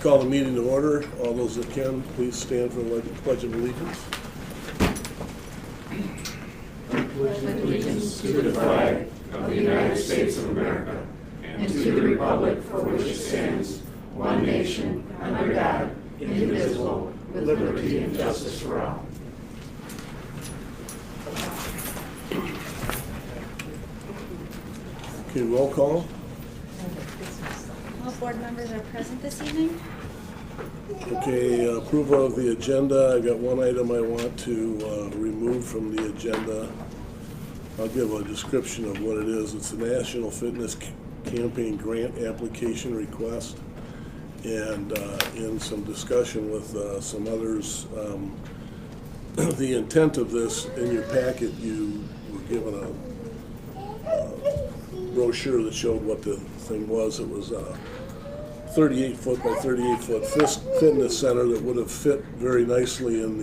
Call the meeting to order. All those that can, please stand for the Pledge of Allegiance. Pledge allegiance to the flag of the United States of America and to the republic for which it stands, one nation, under God, indivisible, with liberty and justice for all. Okay, roll call. All board members are present this evening. Okay, approval of the agenda. I got one item I want to remove from the agenda. I'll give a description of what it is. It's a National Fitness Campaign Grant Application Request. And in some discussion with some others, the intent of this, in your packet, you were given a brochure that showed what the thing was. It was a 38-foot by 38-foot fitness center that would have fit very nicely in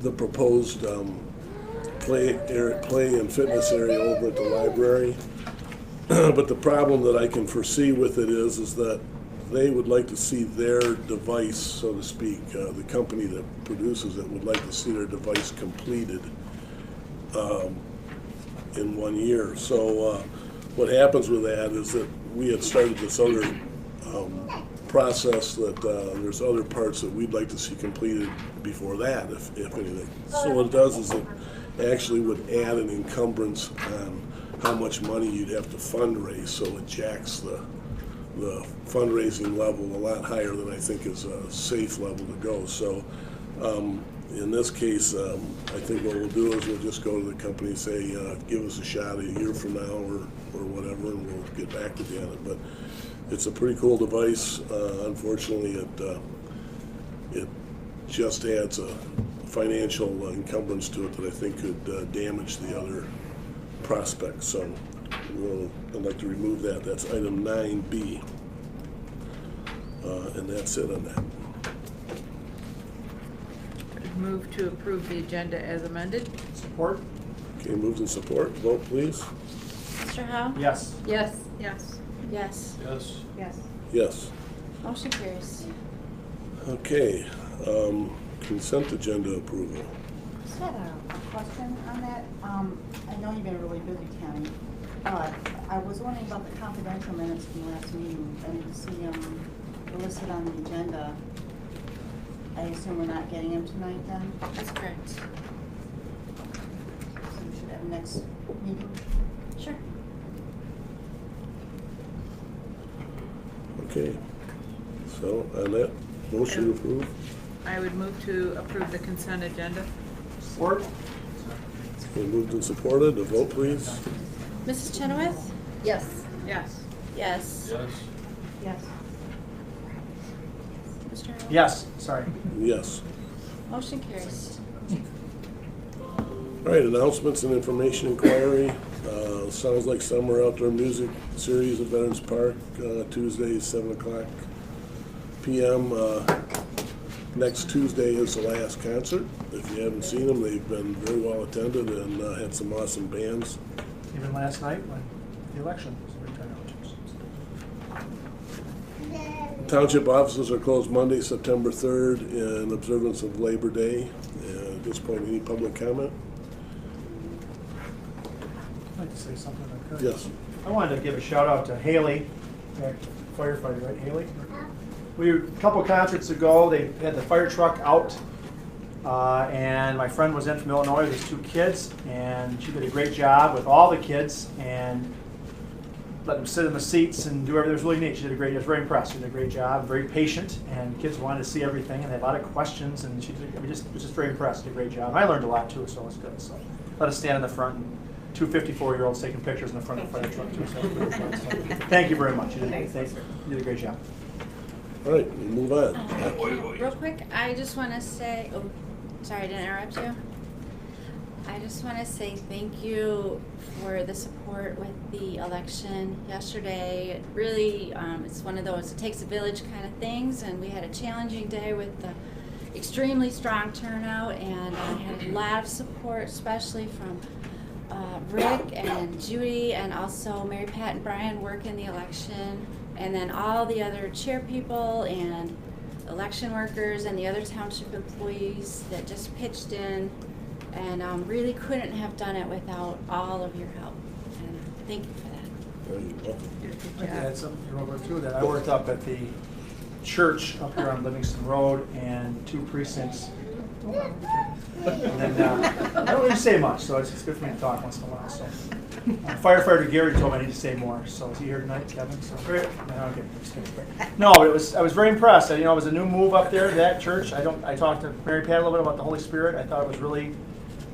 the proposed play and fitness area over at the library. But the problem that I can foresee with it is that they would like to see their device, so to speak, the company that produces it would like to see their device completed in 1 year. So what happens with that is that we had started this other process that there's other parts that we'd like to see completed before that, if anything. So what it does is it actually would add an encumbrance on how much money you'd have to fundraise, so it jacks the fundraising level a lot higher than I think is a safe level to go. So in this case, I think what we'll do is we'll just go to the company and say, give us a shot a year from now or whatever, and we'll get back to it. But it's a pretty cool device. Unfortunately, it just adds a financial encumbrance to it that I think could damage the other prospects. So I'd like to remove that. That's item 9B. And that's it on that. Move to approve the agenda as amended. Support? Okay, moved and support. Vote, please. Mr. Howe? Yes. Yes. Yes. Yes. Yes. Yes. Yes. Motion carries. Okay, consent agenda approval. Just had a question on that. I know you've been really busy, Tammy, but I was wondering about the confidential minutes from last meeting. I need to see them listed on the agenda. I assume we're not getting them tonight then? That's correct. So we should have next meeting? Sure. Okay, so on that, motion approved. I would move to approve the consent agenda. Support? Okay, moved and supported. A vote, please. Mrs. Chenoweth? Yes. Yes. Yes. Yes. Yes. Mr. Howe? Yes, sorry. Yes. Motion carries. All right, announcements and information inquiry. Sounds like summer outdoor music series at Veterans Park, Tuesday, 7 o'clock p.m. Next Tuesday is the last concert. If you haven't seen them, they've been very well attended and had some awesome bands. Even last night when the election was Township offices are closed Monday, September 3rd in observance of Labor Day. And at this point, any public comment? I'd like to say something if I could. Yes. I wanted to give a shout out to Haley, firefighter, right, Haley? A couple concerts ago, they had the fire truck out, and my friend was in from Illinois with his 2 kids, and she did a great job with all the kids, and let them sit in the seats and do everything. It was really neat. She did a great. I was very impressed. She did a great job, very patient, and kids wanted to see everything, and they had a lot of questions, and she did, was just very impressed. Did a great job. And I learned a lot too, so it was good. So let us stand in the front, and 2 54-year-olds taking pictures in the front of the fire truck too. So it was really fun. So thank you very much. You did a great job. All right, we move on. Real quick, I just want to say, oh, sorry to interrupt you. I just want to say thank you for the support with the election yesterday. It really, it's one of those, it takes a village kind of things, and we had a challenging day with the extremely strong turnout, and I had a lot of support, especially from Rick and Judy, and also Mary Pat and Brian work in the election and then all the other chair people and election workers and the other township employees that just pitched in, and really couldn't have done it without all of your help. And thank you for that. You're welcome. I can add something real quick too, that I worked up at the church up here on Livingston Road and 2 precincts. And then, I don't really say much, so it's good for me to talk once in a while, so. Firefighter Gary told me I need to say more, so is he here tonight, Kevin? So, okay, just kidding. No, but I was very impressed. It was a new move up there, that church. I talked to Mary Pat a little bit about the Holy Spirit. I thought it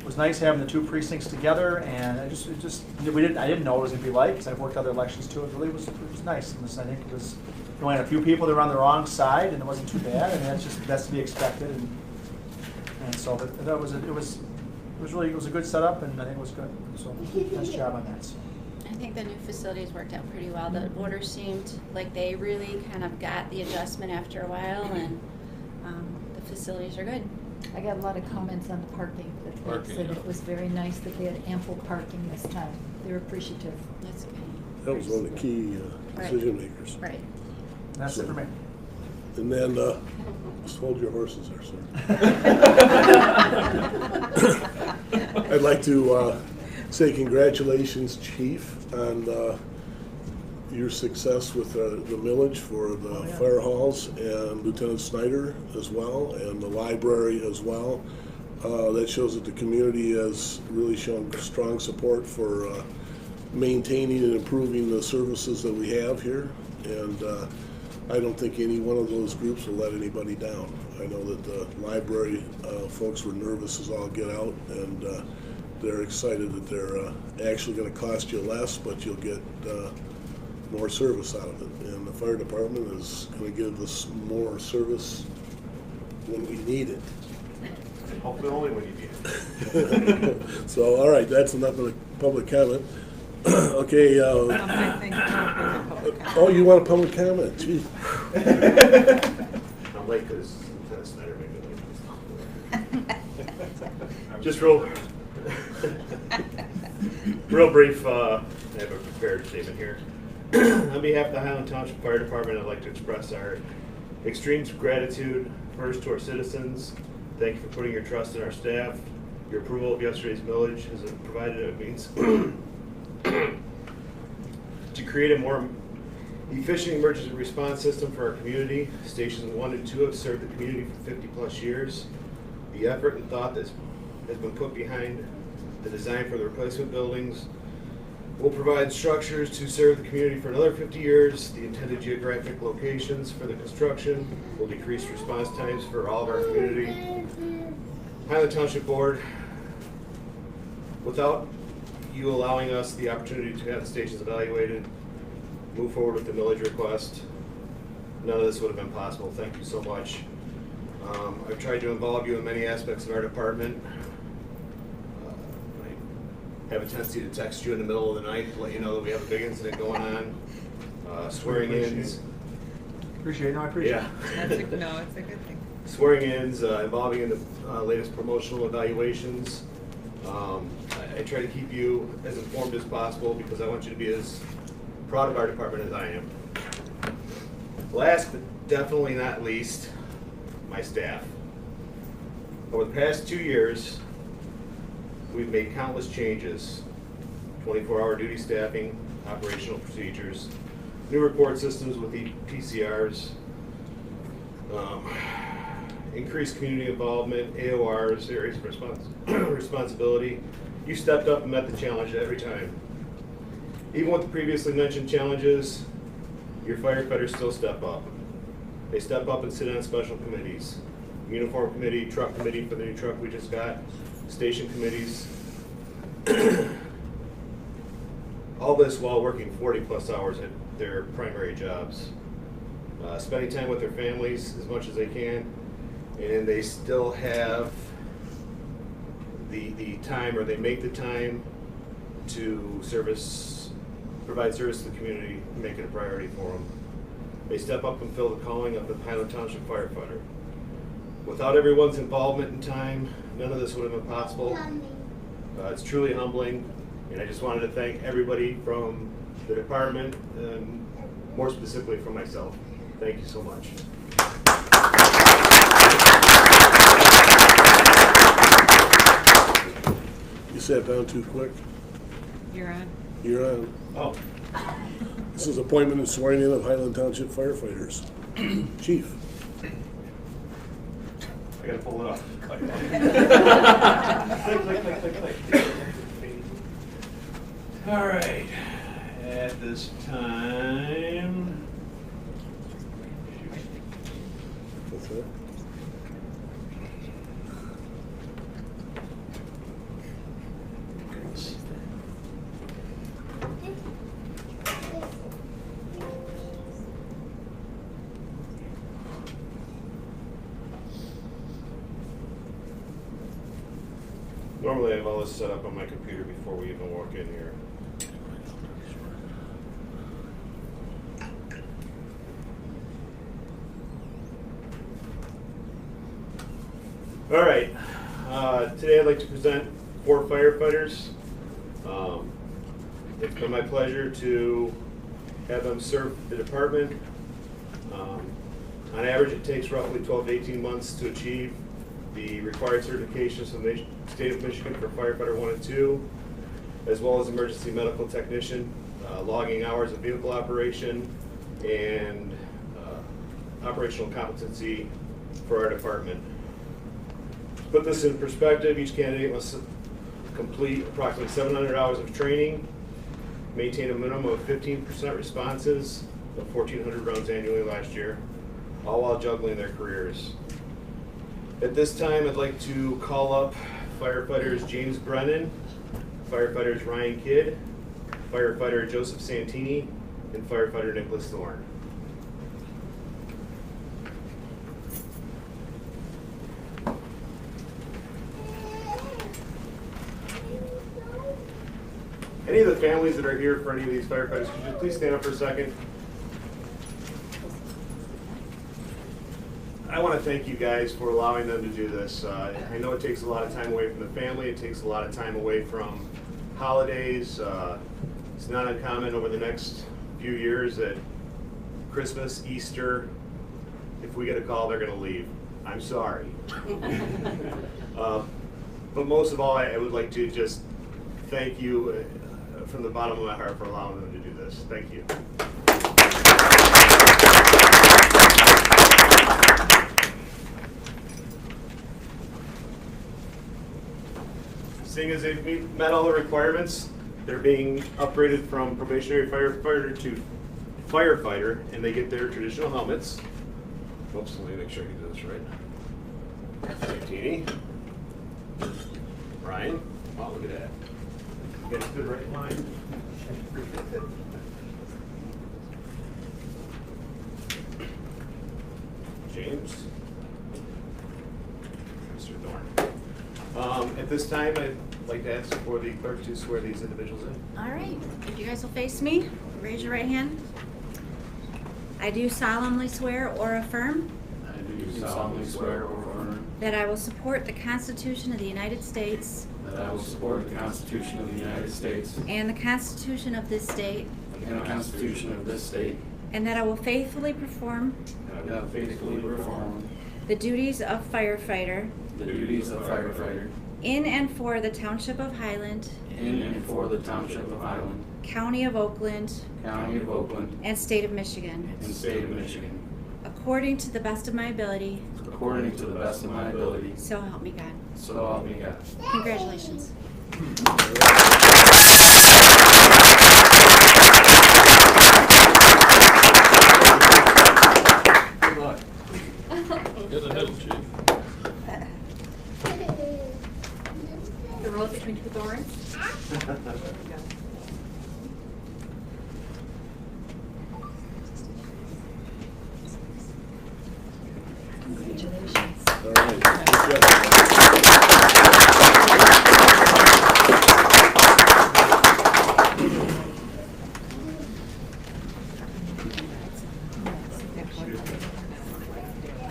was nice having the 2 precincts together, and I didn't know what it was going to be like, because I've worked other elections too. It really was nice. And I think it was, you only had a few people that were on the wrong side, and it wasn't too bad, and that's to be expected. And so, but it was a good setup, and I think it was good. So, nice job on that. So. I think the new facilities worked out pretty well. The order seemed like they really kind of got the adjustment after a while, and the facilities are good. I got a lot of comments on the parking, that they said it was very nice that they had ample parking this time. They were appreciative. That's okay. That was one of the key decision makers. Right. That's it for me. And then, just hold your horses there, sir. I'd like to say congratulations, Chief, on your success with the millage for the fire halls, and Lieutenant Snyder as well, and the library as well. That shows that the community has really shown strong support for maintaining and improving the services that we have here. And I don't think any one of those groups will let anybody down. I know that the library folks were nervous as all get out, and they're excited that they're actually going to cost you less, but you'll get more service out of it. And the fire department is going to give us more service when we need it. Hopefully only when you need it. So, all right, that's enough of the public comment. Okay. I think public comment. Oh, you want a public comment? Gee. I'm late because Lieutenant Snyder made me late. Just real brief, I have a prepared statement here. On behalf of the Highland Township Fire Department, I'd like to express our extreme gratitude first to our citizens. Thank you for putting your trust in our staff. Your approval of yesterday's millage has provided a means to create a more efficient emergency response system for our community. Stations 1 and 2 have served the community for 50+ years. The effort and thought that has been put behind the design for the replacement buildings will provide structures to serve the community for another 50 years. The intended geographic locations for the construction will decrease response times for all of our community. Highland Township Board, without you allowing us the opportunity to have the stations evaluated, move forward with the millage request, none of this would have been possible. Thank you so much. I've tried to involve you in many aspects of our department. I have a tendency to text you in the middle of the night to let you know that we have a big incident going on. Swearing-ins. Appreciate it. No, I appreciate it. No, it's a good thing. Swearing-ins, involving in the latest promotional evaluations. I try to keep you as informed as possible because I want you to be as proud of our department as I am. Last but definitely not least, my staff. Over the past 2 years, we've made countless changes: 24-hour duty staffing, operational procedures, new report systems with PCRs, increased community involvement, AORs, areas of responsibility. You stepped up and met the challenge every time. Even with the previously mentioned challenges, your firefighters still step up. They step up and sit on special committees. Uniform committee, truck committee for the new truck we just got, station committees. All this while working 40+ hours at their primary jobs. Spending time with their families as much as they can, and they still have the time, or they make the time to provide service to the community, and make it a priority for them. They step up and fill the calling of the Highland Township firefighter. Without everyone's involvement and time, none of this would have been possible. It's truly humbling, and I just wanted to thank everybody from the department and more specifically for myself. Thank you so much. You sat down too quick. You're on. You're on. Oh. This is appointment and swearing in of Highland Township firefighters. Chief. I gotta pull it off. Click, click, click, click, click. All right, at this time, What's that? Normally I have all this set up on my computer before we even walk in here. All right, today I'd like to present 4 firefighters. It's been my pleasure to have them serve the department. On average, it takes roughly 12 to 18 months to achieve the required certifications from the state of Michigan for firefighter 1 and 2, as well as emergency medical technician, logging hours of vehicle operation, and operational competency for our department. To put this in perspective, each candidate must complete approximately 700 hours of training, maintain a minimum of 15% responses of 1,400 rounds annually last year, all while juggling their careers. At this time, I'd like to call up firefighters James Brennan, firefighters Ryan Kidd, firefighter Joseph Santini, and firefighter Nicholas Thorne. Any of the families that are here for any of these firefighters, could you please stand up for a second? I want to thank you guys for allowing them to do this. I know it takes a lot of time away from the family. It takes a lot of time away from holidays. It's not uncommon over the next few years that Christmas, Easter, if we get a call, they're going to leave. I'm sorry. But most of all, I would like to just thank you from the bottom of my heart for allowing them to do this. Thank you. Seeing as they've met all the requirements, they're being upgraded from probationary firefighter to firefighter, and they get their traditional helmets. Oops, let me make sure I do this right. Santini. Ryan. Wow, look at that. You guys stood right in line. James. Mr. Thorne. At this time, I'd like to ask for the clerk to swear these individuals in. All right, if you guys will face me, raise your right hand. I do solemnly swear or affirm I do solemnly swear or affirm that I will support the Constitution of the United States that I will support the Constitution of the United States and the Constitution of this state, and the Constitution of this state, and that I will faithfully perform and I will faithfully perform the duties of firefighter the duties of firefighter in and for the Township of Highland, in and for the Township of Highland, County of Oakland, County of Oakland, and State of Michigan, and State of Michigan, according to the best of my ability, according to the best of my ability, so help me God. so help me God. Congratulations. good luck. Get the hill, chief. The road between two thorns? Congratulations. All right. Good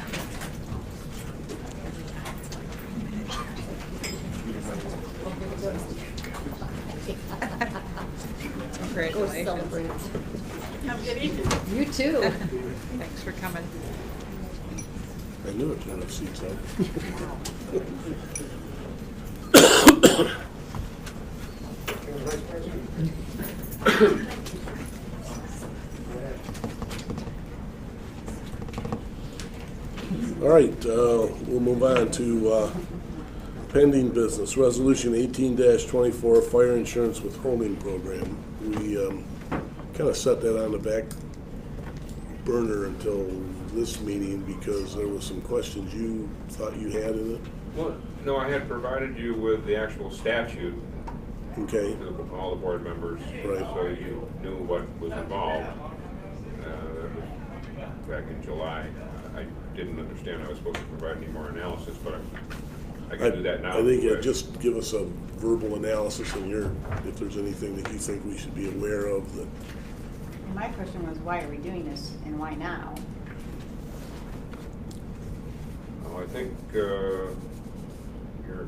Congratulations. Go celebrate. Have a good evening. You too. Thanks for coming. I knew it, kind of seats up. All right, we'll move on to pending business, Resolution 18-24, Fire Insurance Withholding Program. We kind of set that on the back burner until this meeting because there was some questions you thought you had in it. Well, no, I had provided you with the actual statute Okay, to all the board members, Right. so you knew what was involved. That was back in July. I didn't understand I was supposed to provide any more analysis, but I can do that now. I think just give us a verbal analysis in your, if there's anything that you think we should be aware of that. And my question was, why are we doing this and why now? I think your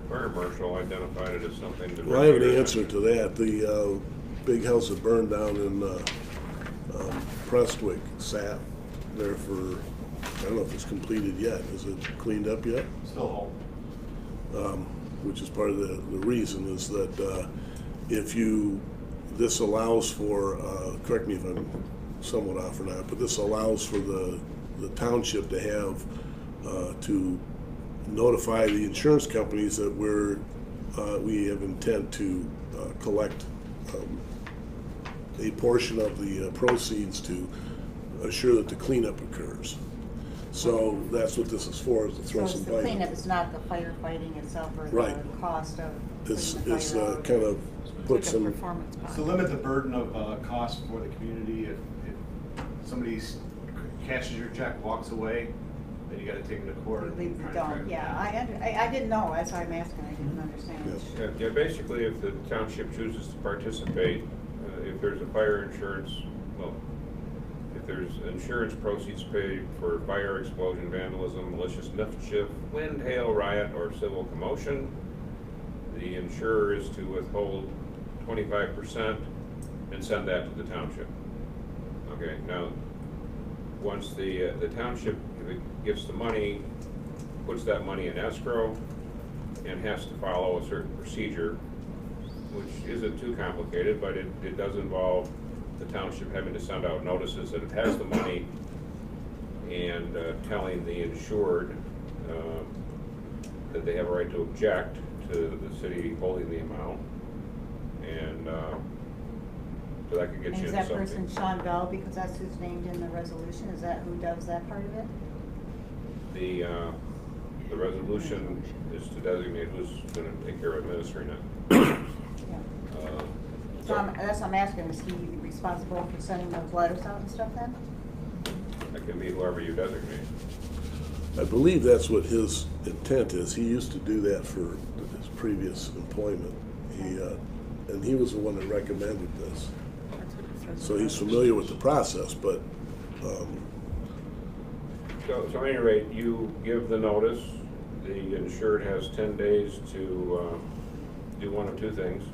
fire marshal identified it as something to. Well, I have an answer to that. The big house that burned down in Prestwick sat there for, I don't know if it's completed yet. Is it cleaned up yet? Still home. Which is part of the reason is that if you, this allows for, correct me if I'm somewhat off or not, but this allows for the township to have, to notify the insurance companies that we have intent to collect a portion of the proceeds to assure that the cleanup occurs. So that's what this is for, is to So throw it's some the light. cleanup, it's not the firefighting itself or Right. the cost of It's putting the fire out? kind of put Like a some, performance bond. To limit the burden of cost for the community, if somebody cashes your check, walks away, then you gotta take them to court. You leave the and dump, track them yeah, down. I didn't know, that's why I'm asking, I didn't understand. Yes. Yeah, basically, if the township chooses to participate, if there's a fire insurance, well, if there's insurance proceeds paid for fire, explosion, vandalism, malicious mischief, wind, hail, riot, or civil commotion, the insurer is to withhold 25% and send that to the township. Okay, now, once the township, if it gets the money, puts that money in escrow, and has to follow a certain procedure, which isn't too complicated, but it does involve the township having to send out notices that it has the money and telling the insured that they have a right to object to the city holding the amount. And so that could get And you is into that something. person Sean Bell, because that's who's named in the resolution, is that who does that part of it? The resolution is to designate who's gonna take care of administering it. Yeah. So So that's what I'm asking, is he responsible for sending those letters out and stuff then? that can be whoever you designate. I believe that's what his intent is. He used to do that for his previous employment. And he was the one that recommended this. That's what it says. So he's familiar with the process, but, So at any rate, you give the notice, the insured has 10 days to do one of two things.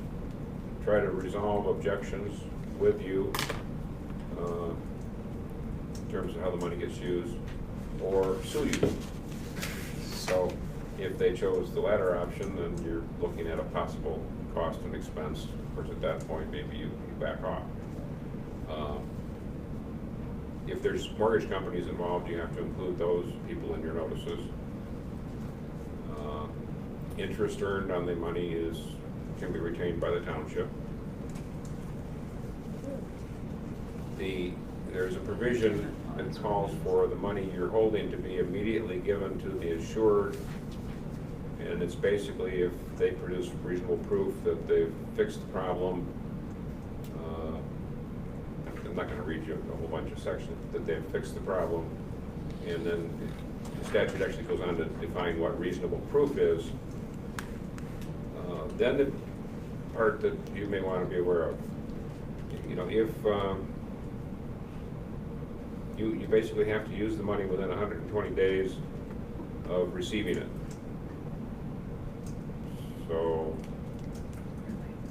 Try to resolve objections with you in terms of how the money gets used, or sue you. So if they chose the latter option, then you're looking at a possible cost and expense. Of course, at that point, maybe you back off. If there's mortgage companies involved, you have to include those people in your notices. Interest earned on the money can be retained by the township. There's a provision that calls for the money you're holding to be immediately given to the insured. And it's basically if they produce reasonable proof that they've fixed the problem. I'm not going to read you a whole bunch of sections, that they've fixed the problem. And then the statute actually goes on to define what reasonable proof is. Then the part that you may want to be aware of, if you basically have to use the money within 120 days of receiving it. So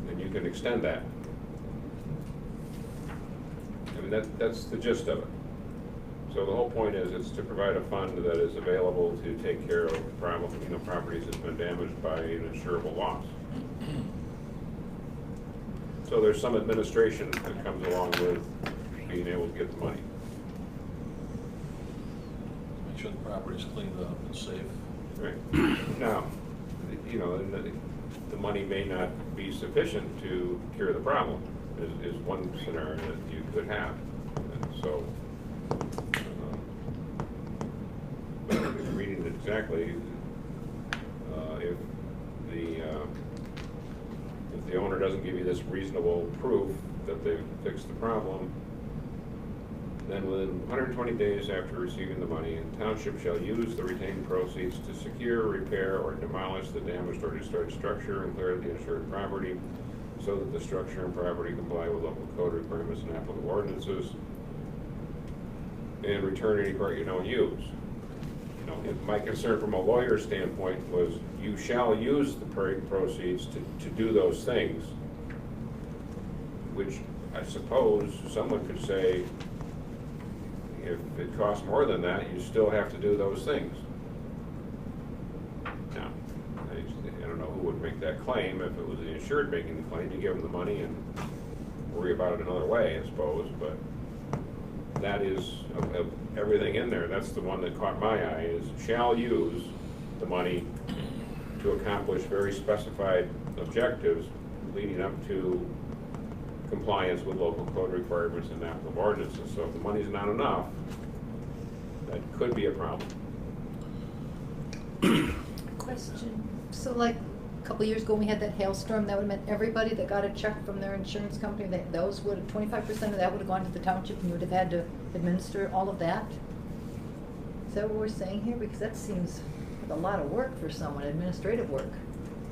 then you can extend that. And mean, that's the gist of it. So the whole point is, it's to provide a fund that is available to take care of properties that's been damaged by an insurable loss. So there's some administration that comes along with being able to get the money. Make sure the property's cleaned up and safe. Right. Now, you know, the money may not be sufficient to cure the problem, is one scenario that you could have. And so, reading it exactly, if the owner doesn't give you this reasonable proof that they've fixed the problem, then within 120 days after receiving the money, the township shall use the retained proceeds to secure, repair, or demolish the damaged or destroyed structure and clear the insured property so that the structure and property comply with local code requirements and applicable ordinances, and return any part you don't use. You know, my concern from a lawyer's standpoint was you shall use the proceeds to do those things, which I suppose someone could say, if it costs more than that, you still have to do those things. Now, I don't know who would make that claim. If it was the insured making the claim, you give them the money and worry about it another way, I suppose. But that is, of everything in there, that's the one that caught my eye, is shall use the money to accomplish very specified objectives leading up to compliance with local code requirements and applicable ordinances. So if the money's not enough, that could be a problem. Question, so like a couple years ago, when we had that hailstorm, that would have meant everybody that got a check from their insurance company, that those would, 25% of that would have gone to the township, and you would have had to administer all of that? Is that what we're saying here? Because that seems like a lot of work for someone, administrative work.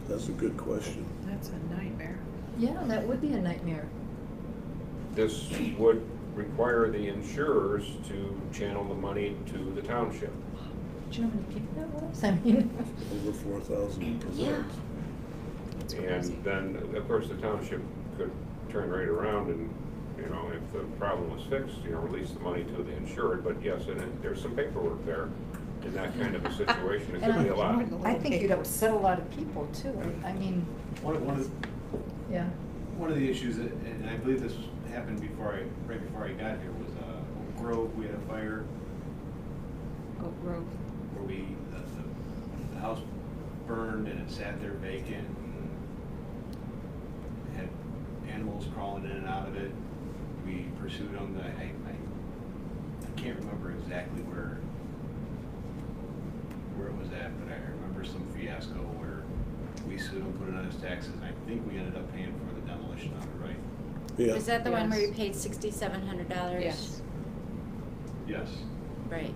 That's a good question. That's a nightmare. Yeah, that would be a nightmare. This would require the insurers to channel the money to the township. Do you know how many people that was? I mean. Over 4,000 per Yeah. month. That's crazy. And then, of course, the township could turn right around and, you know, if the problem was fixed, you know, release the money to the insured. But yes, there's some paperwork there in that kind of a situation. It And could be a lot. I think you'd upset a lot of people too. I mean, One of yeah. the issues, and I believe this happened right before I got here, was Oak Grove. We had a fire Oak Grove. where the house burned and it sat there vacant and had animals crawling in and out of it. We pursued them. I can't remember exactly where it was at, but I remember some fiasco where we sued him, put it on his taxes, and I think we ended up paying for the demolition of it, right? Yeah. Was that the one where you Yes. paid $6,700? Yes. Yes. Right.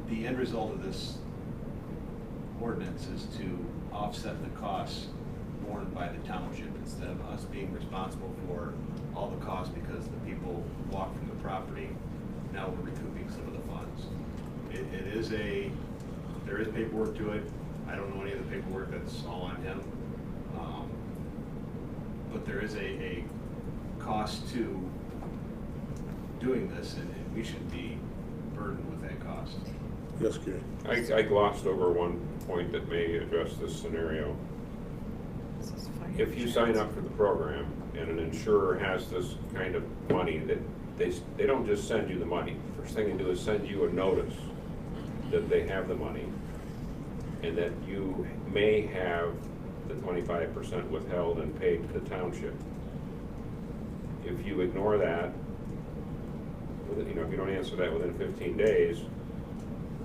The end result of this ordinance is to offset the costs borne by the township instead of us being responsible for all the costs because the people walked from the property. Now we're recouping some of the funds. There is paperwork to it. I don't know any of the paperwork, that's all on him. But there is a cost to doing this, and we should be burdened with that cost. Yes, Gary. I glossed over one point that may address this scenario. This is fire If you sign up for the program and an insurer has this kind of money, that they don't just send you the money. First thing they do is send you a notice that they have the money and that you may have the 25% withheld and paid to the township. If you ignore that, if you don't answer that within 15 days,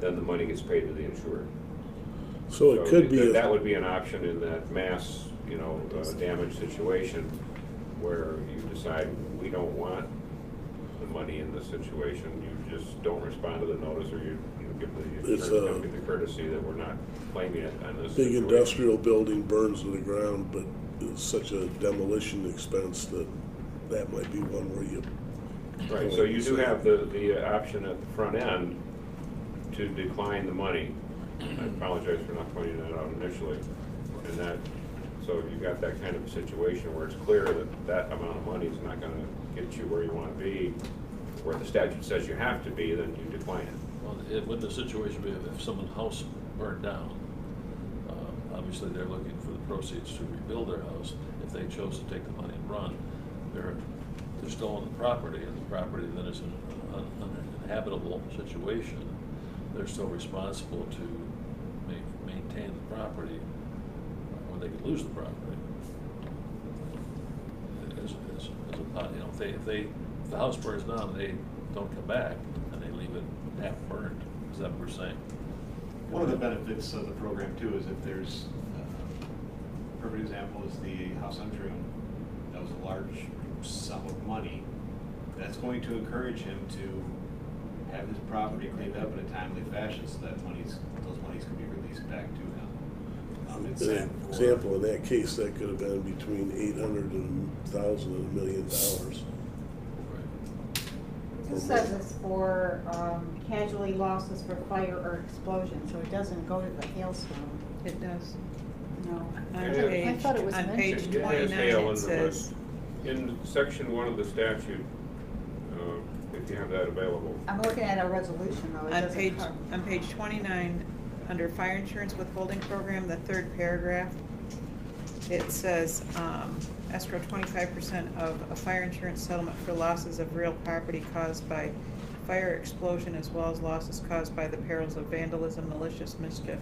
then the money gets paid to the insured. So it could be, That would be an option in that mass, damage situation where you decide we don't want the money in this situation. You just don't respond to the notice, or you give the It's insurance company the courtesy that we're not claiming it on this big situation. industrial building burns to the ground, but it's such a demolition expense that might be one where you. Right, so you do have the option at the front end to decline the money. I apologize for not pointing that out initially. And So you got that kind of a situation where it's clear that that amount of money is not gonna get you where you wanna be, where the statute says you have to be, then you decline it. Well, it wouldn't the situation be if someone's house burned down? Obviously, they're looking for the proceeds to rebuild their house. If they chose to take the money and run, they're still on the property, and the property then is an uninhabitable situation. They're still responsible to maintain the property, or they could lose the property. As a, if the house burns down, and they don't come back, and they leave it half burned. Is that what we're saying? One of the benefits of the program too is if there's, perfect example is the house on Troon, that was a large sum of money. That's going to encourage him to have his property cleaned up in a timely fashion so that those monies can be released back to him. An example, in that case, that could have been between 800 and 1,000 and $1 million. This says it's for casualty losses for fire or explosion, so it doesn't go to the hailstone. It does. No. On It page, I thought it was on mentioned. page It has 29, hail it in says, in section 1 of the statute, if you have that available. I'm looking at a resolution though. It doesn't cover- on page 29, under fire insurance withholding program, the third paragraph, it says, escrow 25% of a fire insurance settlement for losses of real property caused by fire, explosion, as well as losses caused by the perils of vandalism, malicious mischief,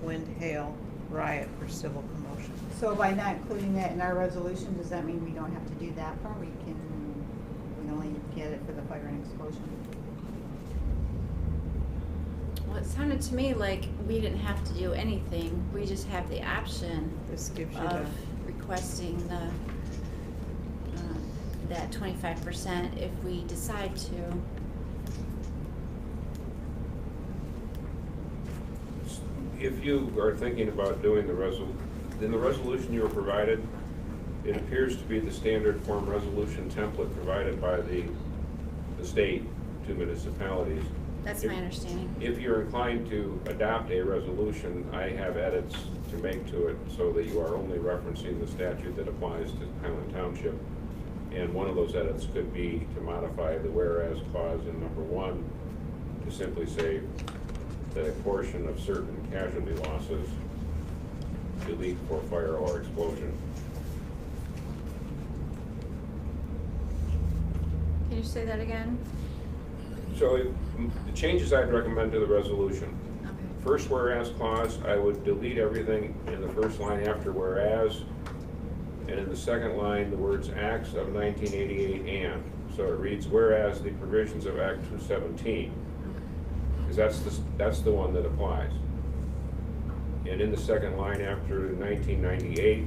wind, hail, riot, or civil commotion. So by not including that in our resolution, does that mean we don't have to do that part? We only get it for the fire and explosion? Well, it sounded to me like we didn't have to do anything. We just have the option This gives you of requesting the, that 25% if we decide to. If you are thinking about doing in the resolution you were provided, it appears to be the standard form resolution template provided by the state to municipalities. That's my understanding. If you're inclined to adopt a resolution, I have edits to make to it so that you are only referencing the statute that applies to Highland Township. And one of those edits could be to modify the whereas clause in number 1 to simply say that a portion of certain casualty losses delete for fire or explosion. Can you say that again? So the changes I'd recommend to the resolution. Okay. First whereas clause, I would delete everything in the first line after whereas, and in the second line, the words acts of 1988 and. So it reads, whereas the provisions of Act 217, because that's the one that applies. And in the second line after 1998,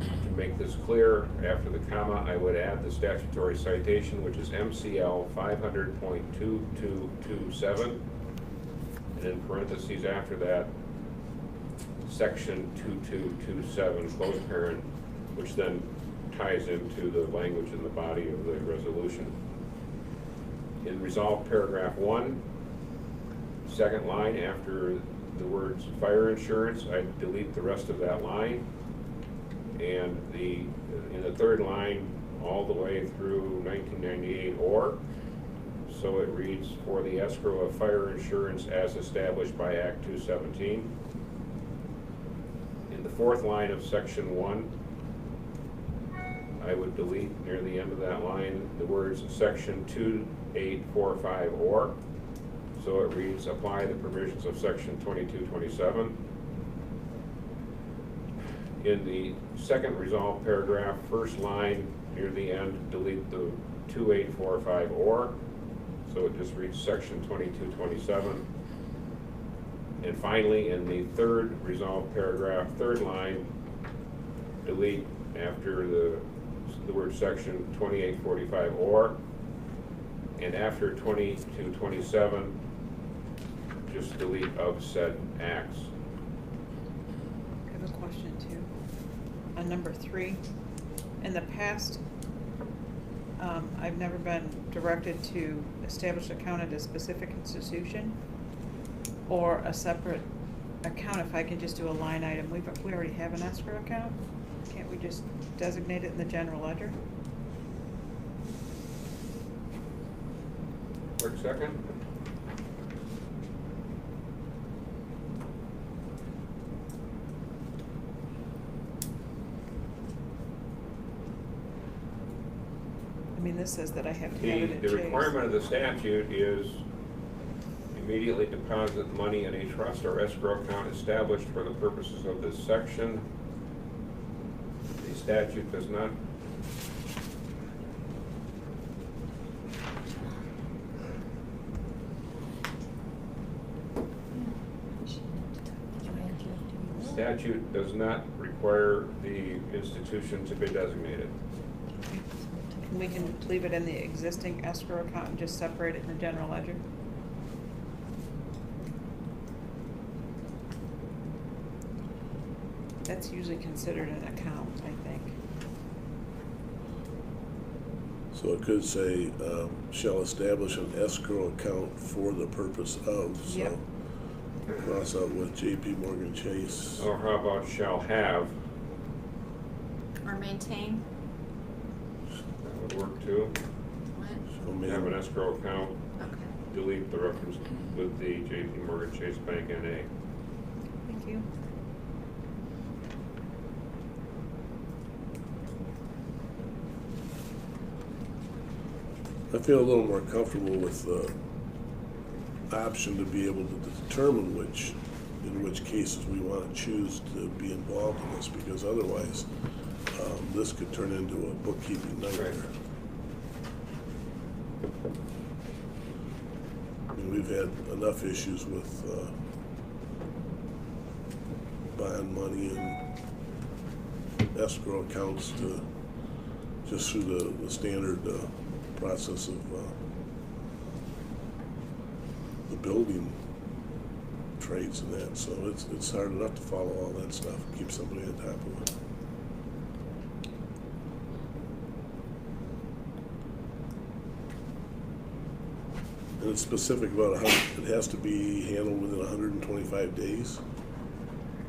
to make this clear, after the comma, I would add the statutory citation, which is MCL 500.2227, and in parentheses after that, section 2227, close parent, which then ties into the language in the body of the resolution. In resolved paragraph 1, second line after the words fire insurance, I delete the rest of that line. And in the third line, all the way through 1998 or, so it reads for the escrow of fire insurance as established by Act 217. In the fourth line of section 1, I would delete near the end of that line the words section 2845 or, so it reads apply the provisions of section 2227. In the second resolved paragraph, first line near the end, delete the 2845 or, so it just reads section 2227. And finally, in the third resolved paragraph, third line, delete after the word section 2845 or, and after 2227, just delete of said acts. I have a question too. On number 3, in the past, I've never been directed to establish an account at a specific institution or a separate account, if I can just do a line item, we already have an escrow account. Can't we just designate it in the general ledger? Quick second. I mean, this says that I have to have it at The Chase. requirement of the statute is immediately deposit money in a trust or escrow account established for the purposes of this section. The statute does not statute does not require the institution to be designated. We can leave it in the existing escrow account and just separate it in the general ledger. That's usually considered an account, I think. So it could say, shall establish an escrow account for the purpose of, so. Yep. Cross out with JP Morgan Chase. Or how about shall have? Or maintain? That would work too. What? So Have an escrow account, Okay. delete the reference with the JP Morgan Chase Bank NA. Thank you. I feel a little more comfortable with the option to be able to determine in which cases we want to choose to be involved in this, because otherwise, this could turn into a bookkeeping nightmare. I mean, we've had enough issues with bond money and escrow accounts to just through the standard process of the building trades and that, so it's hard enough to follow all that stuff, keep somebody on top of it. And it's specific about how it has to be handled within 125 days.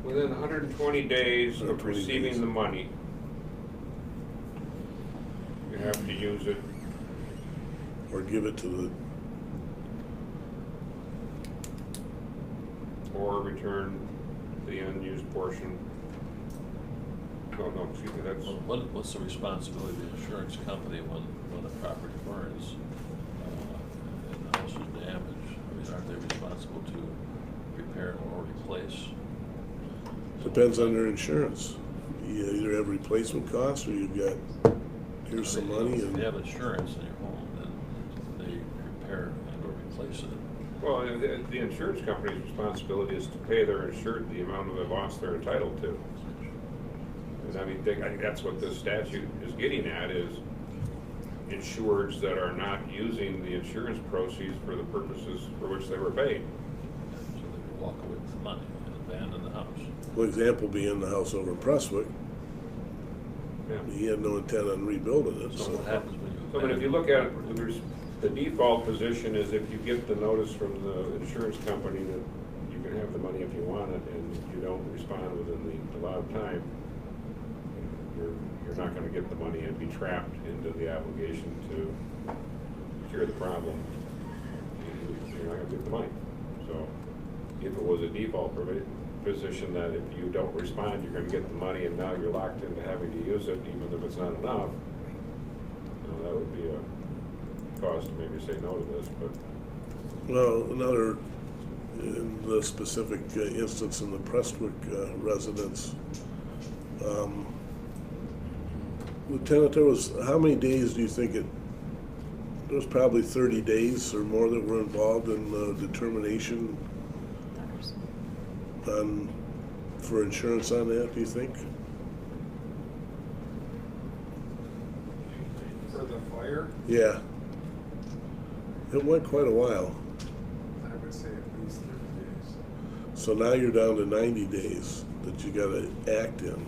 Within 120 days of 120 receiving days. the money, you have to use it. Or give it to the, Or return the unused portion. No, excuse me, that's, What's the responsibility of the insurance company when a property burns and the house is damaged? I mean, aren't they responsible to repair or replace? depends on their insurance. You either have replacement costs or you've got, here's some money If and. you have insurance in your home, then they repair and or replace it. well, the insurance company's responsibility is to pay their insured the amount of the loss they're entitled to. And I mean, I think that's what this statute is getting at, is insureds that are not using the insurance proceeds for the purposes for which they were paid. So they can walk away with the money and abandon the house. Well, example being the house over in Prestwick, Yeah. he had no intent on rebuilding it, So so. what happens when you? So, but if you look at it, the default position is if you get the notice from the insurance company that you can have the money if you want it, and you don't respond within the allowed time, you're not gonna get the money and be trapped into the obligation to cure the problem. You're not gonna get the money. So, if it was a default position that if you don't respond, you're gonna get the money, and now you're locked into having to use it, even if it's not enough, that would be a cause to maybe say no to this, but. Well, another, in the specific instance in the Prestwick residence, Lieutenant, there was, how many days do you think there was probably 30 days or more that were involved in the determination for insurance on that, do you think? For the fire, Yeah. It went quite a while. I would say at least 30 days. So now you're down to 90 days that you gotta act in.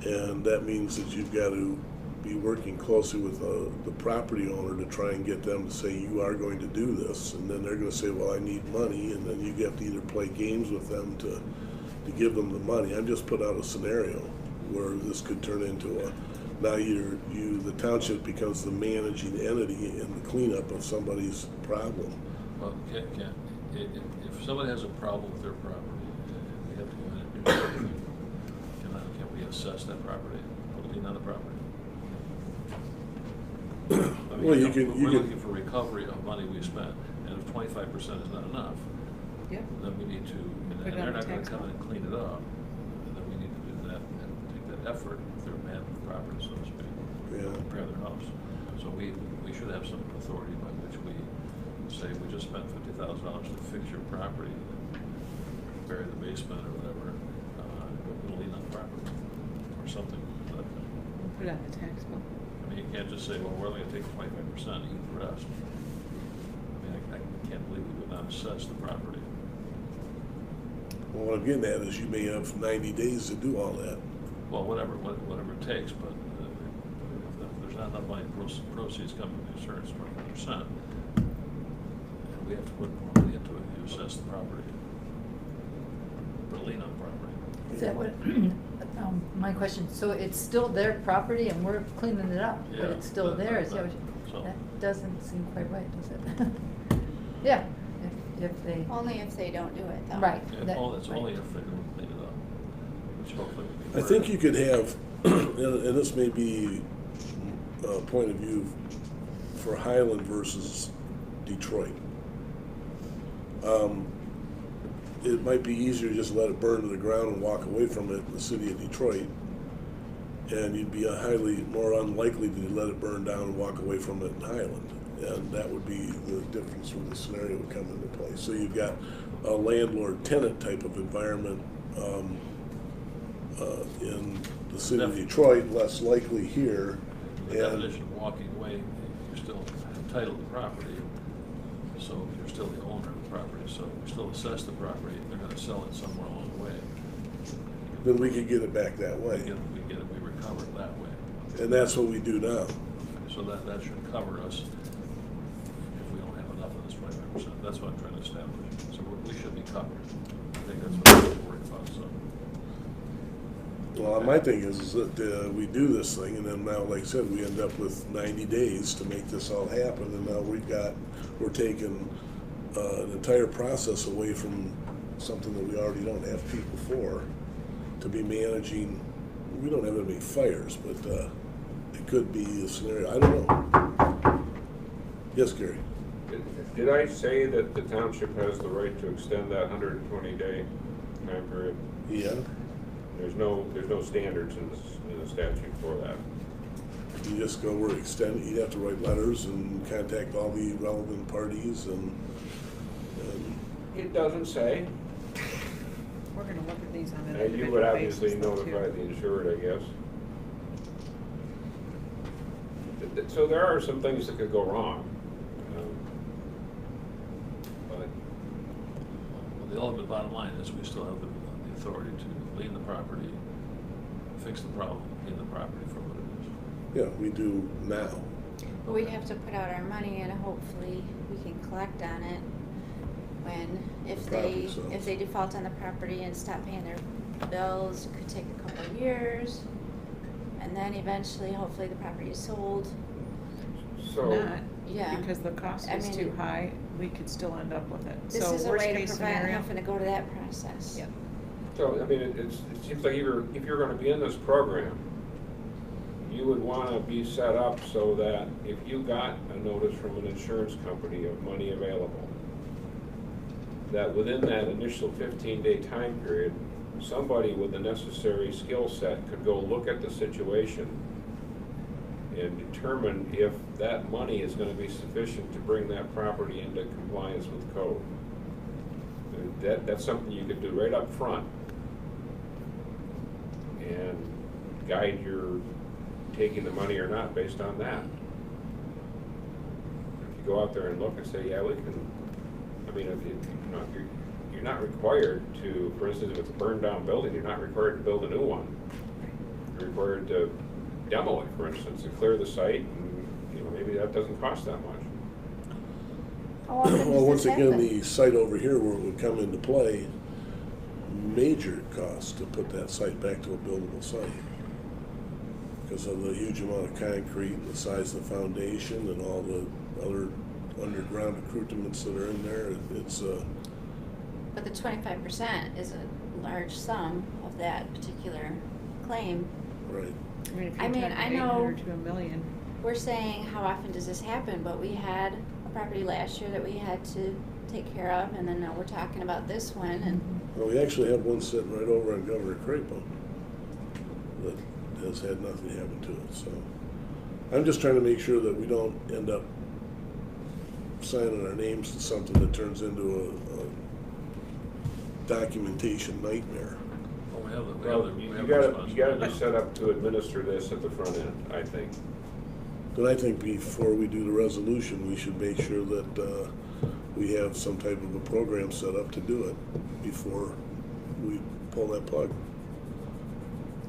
And that means that you've got to be working closely with the property owner to try and get them to say, you are going to do this, and then they're gonna say, well, I need money, and then you have to either play games with them to give them the money. I'm just put out a scenario where this could turn into now the township becomes the managing entity in the cleanup of somebody's problem. Well, if somebody has a problem with their property, we have to go in and do something. Can we assess that property, put a lien on the property? I mean, Well, we're looking for recovery of money we spent, and if 25% is not enough, Yep. then we need to, Put and it on they're the not gonna tax come in bill. and clean it up, then we need to do that, and take that effort, if they're man of the property, so to speak, Yeah. repair their house. So we should have some authority by which we say, we just spent $50,000 to fix your property, bury the basement or whatever, we'll lien on the property, or something. But, We'll put it on the tax bill. I mean, you can't just say, well, we're only gonna take 25%, eat the rest. I mean, I can't believe we would not assess the property. Well, what I'm getting at is you may have 90 days to do all that. Well, whatever it takes, but if there's not enough money, proceeds coming from the insurance, 25%, and we have to put more money into it, you assess the property. Put a lien on the property. Is that what, my question, so it's still their property and we're cleaning it up, but Yeah, it's still theirs, yeah, so- that doesn't seem quite right, does it? Yeah, if they, Only if they don't do it though. right. Yeah, that- it's only if they're gonna clean it up, which hopefully will be. I think you could have, and this may be a point of view for Highland versus Detroit. It might be easier to just let it burn to the ground and walk away from it in the city of Detroit. And you'd be highly more unlikely to let it burn down and walk away from it in Highland. And that would be the difference where the scenario would come into play. So you've got a landlord-tenant type of environment in the city of Detroit, less likely here. The definition of walking away, you're still entitled to the property, so you're still the owner of the property, so we still assess the property, they're gonna sell it somewhere along the way. Then we could get it back that way. We recover it that way. And that's what we do now. So that should cover us if we don't have enough of this 25%. That's what I'm trying to establish. So we should be covered. I think that's what we're worried about, so. Well, my thing is that we do this thing, and then now, like I said, we end up with 90 days to make this all happen, and now we're taking an entire process away from something that we already don't have people for, to be managing. We don't have any fires, but it could be a scenario. I don't know. Yes, Gary? Did I say that the township has the right to extend that 120-day time period? Yeah. There's no standards in the statute for that. You just go, we're extending, you'd have to write letters and contact all the relevant parties and It doesn't say. We're gonna look at these on an You individual would basis obviously though, notify too. the insured, I guess. So there are some things that could go wrong. But Well, the ultimate bottom line is we still have the authority to lien the property, fix the problem, lien the property for what it is. yeah, we do now. But we have to put out our money and hopefully we can collect on it Property sales. if they default on the property and stop paying their bills, it could take a couple of years. And then eventually, hopefully the property is sold. so. Not, Yeah. because the cost I is mean, too high, we could still end up with it. This So is a worst way to case prevent scenario. having to go to that process. Yep. So, I mean, it seems like if you're gonna be in this program, you would wanna be set up so that if you got a notice from an insurance company of money available, that within that initial 15-day time period, somebody with the necessary skill set could go look at the situation and determine if that money is gonna be sufficient to bring that property into compliance with code. That's something you could do right up front and guide your taking the money or not based on that. If you go out there and look and say, yeah, we can, I mean, you're not required to, for instance, if it's a burned down building, you're not required to build a new one. You're required to demo it, for instance, and clear the site, and, you know, maybe that doesn't cost that much. How often does Well, once this again, happen? the site over here where it would come into play, major cost to put that site back to a buildable site. Because of the huge amount of concrete, and the size of the foundation, and all the other underground accoutrements that are in there, it's But the 25% is a large sum of that particular claim. right. I mean, if I you're mean, talking I know- 800 to $1 million. We're saying, how often does this happen? But we had a property last year that we had to take care of, and then now we're talking about this one, and Well, we actually have one sitting right over on Governor Crapo that has had nothing happen to it, so. I'm just trying to make sure that we don't end up signing our names to something that turns into a documentation nightmare. Well, we have the, Well, we you have gotta be responsibility. set up to administer this at the front end, I think. But I think before we do the resolution, we should make sure that we have some type of a program set up to do it before we pull that plug.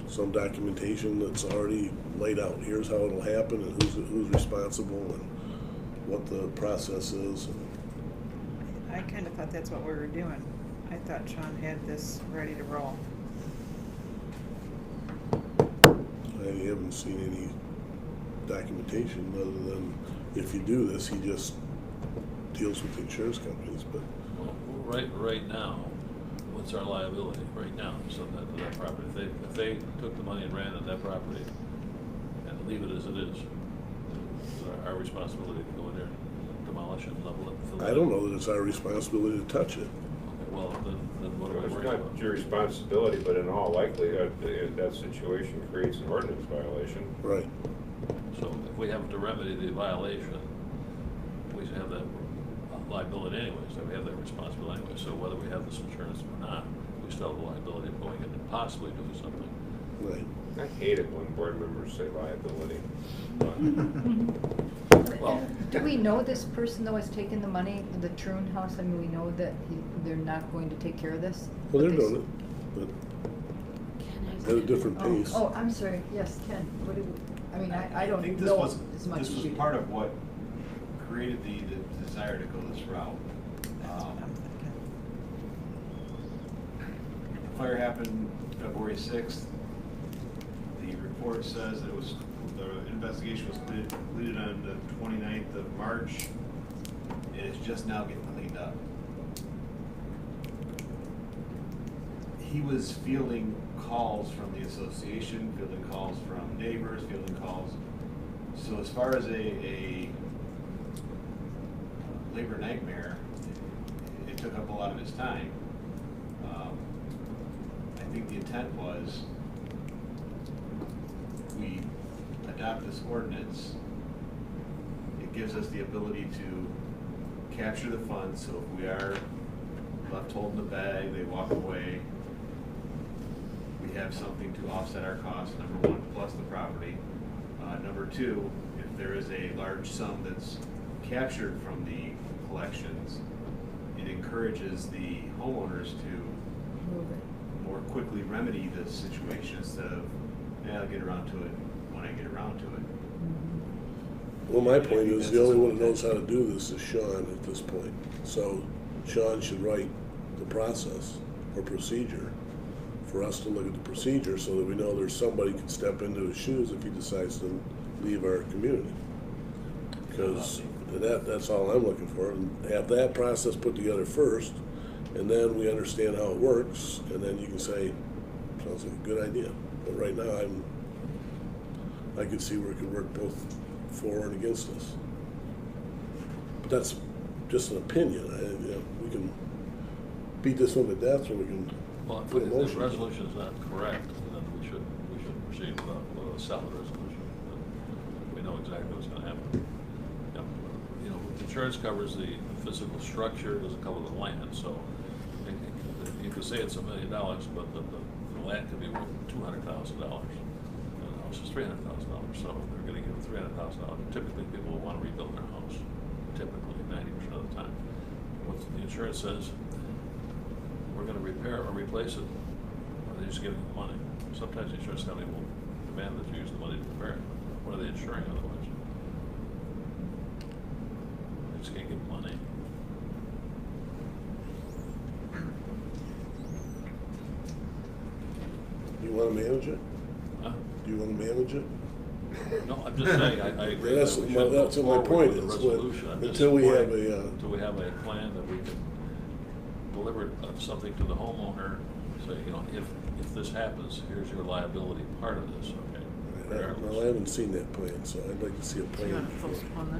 Some documentation that's already laid out. Here's how it'll happen, and who's responsible, and what the process is. I kind of thought that's what we were doing. I thought Sean had this ready to roll. I haven't seen any documentation other than if you do this, he just deals with the insurance companies, but Well, right now, what's our liability right now, so that property, if they took the money and ran at that property and leave it as it is our responsibility to go in there and demolish it and level it? Fill it I don't up? know that it's our responsibility to touch it. Okay, well, then what are we It's worried not about? your responsibility, but in all likelihood, that situation creates an ordinance violation. Right. So if we have to remedy the violation, we should have that liability anyway, so we have that responsibility anyway. So whether we have this insurance or not, we still have the liability of going in and possibly doing something. Right. I hate it when board members say liability. Well, Do we know this person though has taken the money, the Troon house? I mean, we know that they're not going to take care of this? Well, they're But they doing it, Can but at a different Oh, pace. oh, I'm sorry, yes, Ken, what do we, I mean, I don't think this know was as much as This you was do. part of what created the desire to go this route. That's what I'm thinking. The fire happened February 6th. The report says that the investigation was completed on the 29th of March. It is just now getting cleaned up. He was fielding calls from the association, fielding calls from neighbors, fielding calls. So as far as a labor nightmare, it took up a lot of his time. I think the intent was we adopt this ordinance. It gives us the ability to capture the funds, so if we are left holding the bag, they walk away, we have something to offset our costs, number one, plus the property. Number two, if there is a large sum that's captured from the collections, it encourages the homeowners to Move it. more quickly remedy the situation instead of, yeah, I'll get around to it when I get around to it. Well, my point is, the only one that knows how to do this is Sean at this point. So Sean should write the process or procedure for us to look at the procedure so that we know there's somebody can step into his shoes if he decides to leave our community. Because that's all I'm looking for, and have that process put together first, and then we understand how it works, and then you can say, sounds like a good idea. But right now, I could see where it could work both for and against us. But that's just an opinion. We can beat this one to death, or we can well, if put a the motion. resolution is not correct, then we should proceed with a solid resolution. We know exactly what's gonna happen. You know, insurance covers the physical structure, doesn't cover the land, so you could say it's $1 million, but the land could be worth $200,000. And the house is $300,000, so they're gonna give $300,000. Typically, people will wanna rebuild their house, typically 90% of the time. What the insurance says, we're gonna repair or replace it, or they're just giving the money. Sometimes the insurance company will demand that you use the money to repair it. What are they insuring otherwise? They just can't give money. You wanna manage it? Huh? Do you wanna manage it? No, I'm just saying, I agree That's that we my- should go that's what my forward point with the is, when- resolution. I'm just until we have supporting- a, Until we have a plan that we can deliver something to the homeowner, say, you know, if this happens, here's your liability part of this, okay? Well, I Regardless. haven't seen that plan, so I'd like to see a Do you plan want to before. postpone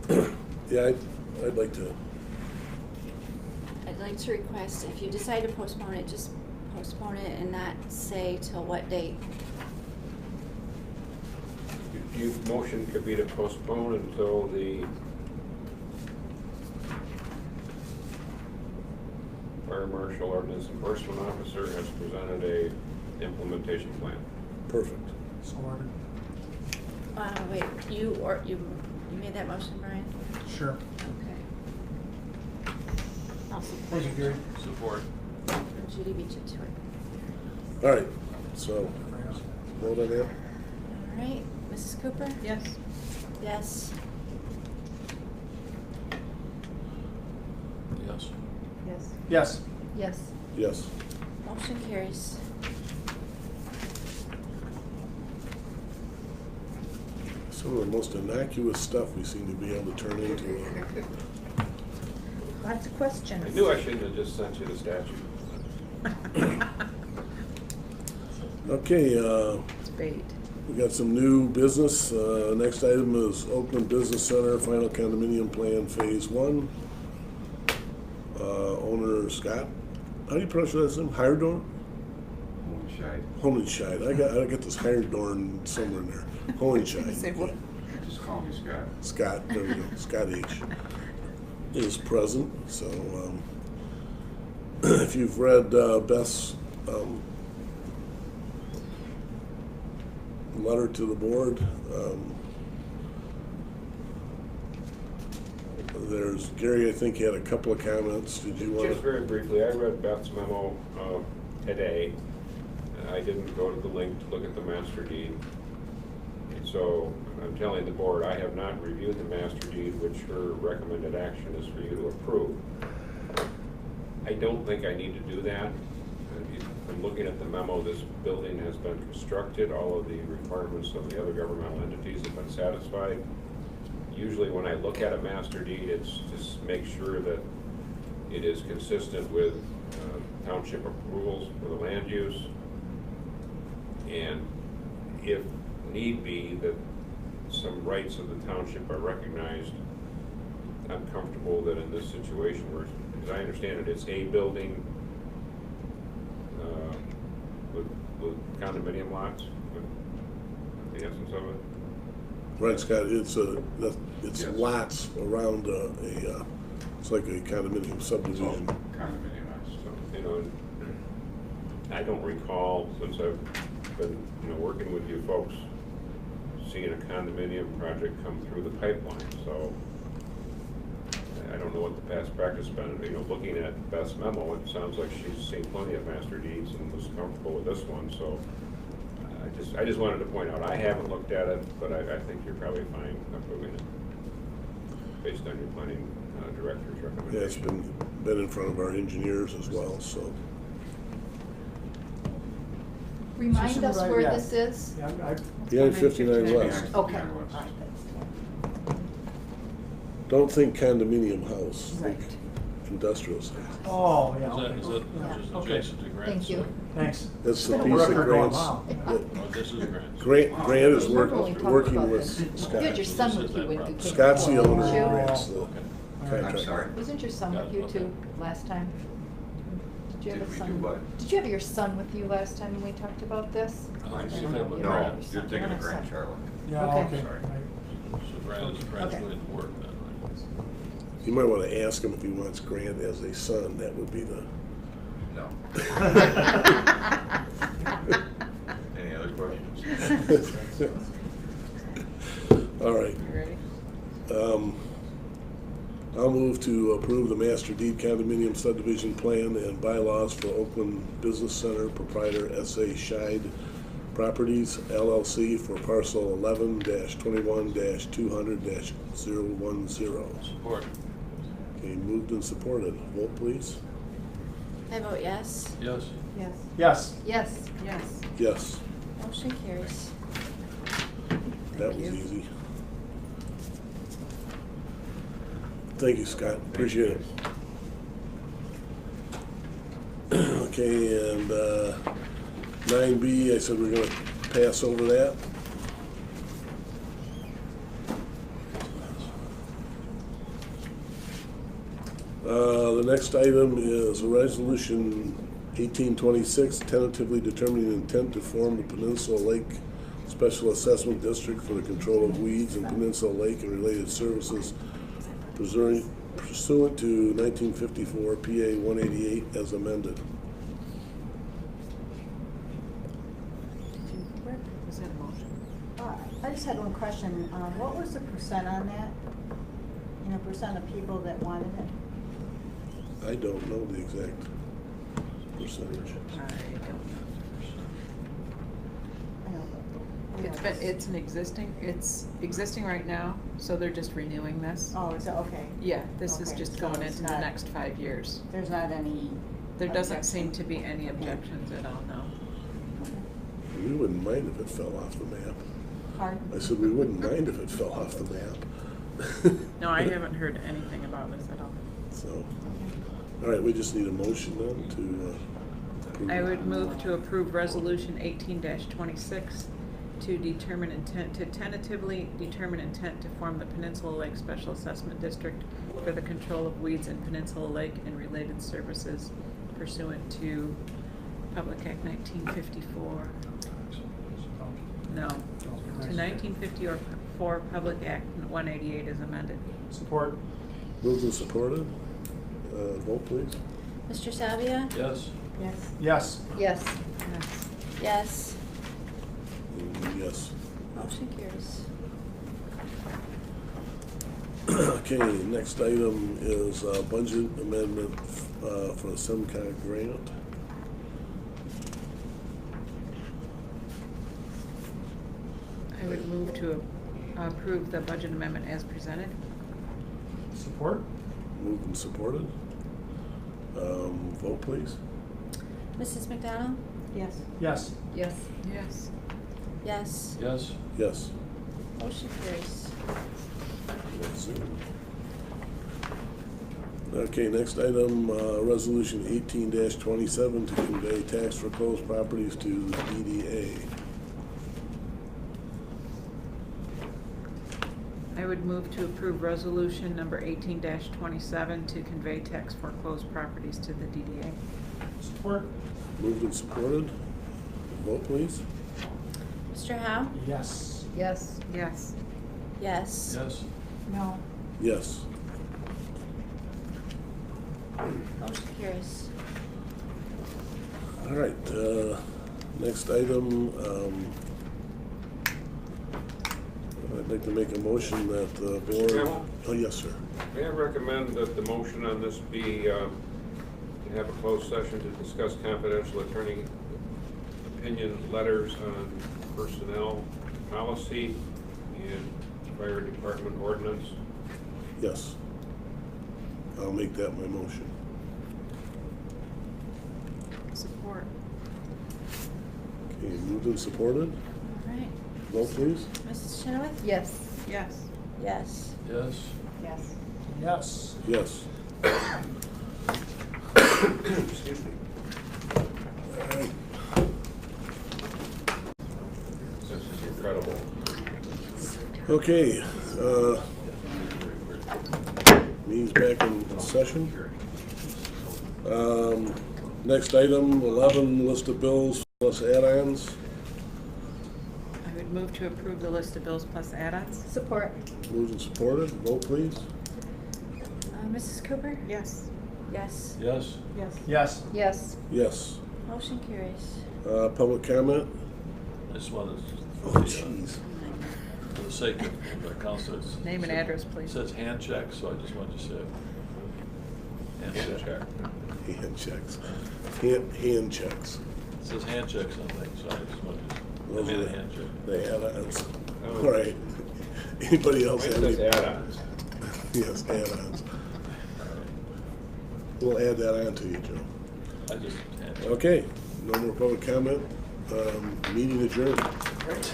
this? Yeah, I'd like to, I'd like to request, if you decide to postpone it, just postpone it and not say till what date. Your motion could be to postpone until the fire marshal ordinance enforcement officer has presented a implementation plan. perfect. So ordered. Wait, you made that motion, Brian? Sure. Okay. I'll support Thank you, it. Gary. Support. And Judy beat you to it. All right, so, vote on that? All right, Mrs. Cooper? Yes. Yes. Yes. Yes. Yes. Yes. Yes. Motion carries. Some of the most innocuous stuff we seem to be able to turn into. Lots of questions. I knew I shouldn't have just sent you the statute. Okay, It's bait. we got some new business. Next item is Oakland Business Center Final Condominium Plan Phase 1. Owner Scott, how do you pronounce that name? Hiredorn? Hohenscheid. I got this Hiredorn somewhere in there. Hohenscheid. Say what? Just call me Scott. Scott, there we go. Scott H. is present. So if you've read Beth's letter to the board, there's Gary, I think, had a couple of comments. Did you want Just very briefly, I read Beth's memo today. I didn't go to the link to look at the master deed. So I'm telling the board, I have not reviewed the master deed, which her recommended action is for you to approve. I don't think I need to do that. From looking at the memo, this building has been constructed. All of the requirements of the other governmental entities have been satisfied. Usually when I look at a master deed, it's just make sure that it is consistent with township approvals for the land use. And if need be, that some rights of the township are recognized. I'm comfortable that in this situation where, as I understand it, it's a building with condominium lots, with the essence of it. Right, Scott, it's Yes. lots around it's like a condominium subdivision. Condominium house. So, you know, I don't recall, since I've been, working with you folks, seeing a condominium project come through the pipeline, so I don't know what the past practice has been. Looking at Beth's memo, it sounds like she's seen plenty of master deeds and was comfortable with this one, so I just wanted to point out, I haven't looked at it, but I think you're probably fine approving it based on your planning director's recommendation. Yeah, it's been in front of our engineers as well, so. Remind us where Yeah. this is. Yeah, Yeah, 59 West. Okay. Yeah, All it was. right, that's- Don't think condominium house, Right. think industrial site. Oh, yeah. Is that, okay. is that Yeah. just Okay. adjacent to Grant's? Thank you. Thanks. That's the We're piece up of there going, Grant's. wow. that Oh, this is Grant's. Grant is Remember when we talked working about with this? You had Scott. your son with you when you came. Scott's the before, owner, didn't you? Grant's the Okay. contractor. I'm sorry? Wasn't your son with you Okay. too last time? Did you have Did a we son? do what? Did you have your son with you last time when we talked about this? Oh, I you don't said know. with You No, don't Grant. have your you're son. thinking You of don't have Grand a son. Charlotte. Yeah, Okay. okay. Sorry. So Grant is graduated work then, right? You might want to ask him if he wants Grant as a son, that would be the. No. Any other questions? All right. You ready? I'll move to approve the master deed condominium subdivision plan and bylaws for Oakland Business Center proprietor S.A. Scheid Properties LLC for parcel 11-21-200-010. Support. Okay, moved and supported. Vote, please. I vote yes. Yes. Yes. Yes. Yes. Yes. Yes, Motion carries. that was easy. Thank you, Scott. Appreciate it. Okay, and 9B, I said we're gonna pass over that. The next item is a resolution 1826, tentatively determining intent to form the Peninsula Lake Special Assessment District for the control of weeds in Peninsula Lake and related services pursuant to 1954 PA 188 as amended. Was that a motion? I just had one question. What was the percent on that? You know, percent of people that wanted it? I don't know the exact percentage. I don't I don't know. It's existing right now, so they're just renewing this. Oh, is it, okay. Yeah, this is Okay, just so going it's into the not- next 5 years. There's not any. There doesn't objection? seem to be any objections at all, no. We wouldn't mind if it fell off the map. Pardon? I said we wouldn't mind if it fell off the map. No, I haven't heard anything about this at all. So, all right, we just need a motion then to approve. I would move to approve resolution 18-26 to tentatively determine intent to form the Peninsula Lake Special Assessment District for the control of weeds in Peninsula Lake and related services pursuant to Public Act 1954. No, to 1954 Public Act 188 is amended. Support. Moved and supported. Vote, please. Mr. Salvia? Yes. Yes. Yes. Yes. Yes. Yes. Yes. Motion carries. Okay, next item is budget amendment for the SEMCOG grant. I would move to approve the budget amendment as presented. Support. Moved and supported. Vote, please. Mrs. McDonald? Yes. Yes. Yes. Yes. Yes. Yes. Yes. Motion carries. Okay, next item, resolution 18-27 to convey tax foreclosed properties to the DDA. I would move to approve resolution number 18-27 to convey tax foreclosed properties to the DDA. Support. Moved and supported. Vote, please. Mr. Howe? Yes. Yes. Yes. Yes. Yes. No. Yes. Motion carries. All right, next item, I'd like to make a motion that the board. Chairman? Oh, yes, sir. May I recommend that the motion on this be to have a closed session to discuss confidential attorney opinion letters on personnel policy and fire department ordinance? Yes. I'll make that my motion. Support. Okay, moved and supported. All right. Vote, please. Mrs. Chenoweth? Yes. Yes. Yes. Yes. Yes. Yes. Yes. Excuse me. All right. This is incredible. Okay, meeting's back in session. Next item, 11, list of bills plus add-ons. I would move to approve the list of bills plus add-ons. Support. Moved and supported. Vote, please. Mrs. Cooper? Yes. Yes. Yes. Yes. Yes. Yes. Yes. Motion carries. Public comment? I just wanted Oh, to, jeez. for the sake of the council. Name and address, It please. says hand check, so I just wanted to say. Hand check. Hand checks. Hand checks. It says hand checks on things, so I just wanted to. Those They are made a handshake. the add-ons. Oh. All right. Anybody else Mine have any? says add-ons. Yes, add-ons. We'll add that on to you, Joe. I just can't. Okay, no more public comment. Meeting adjourned. Great.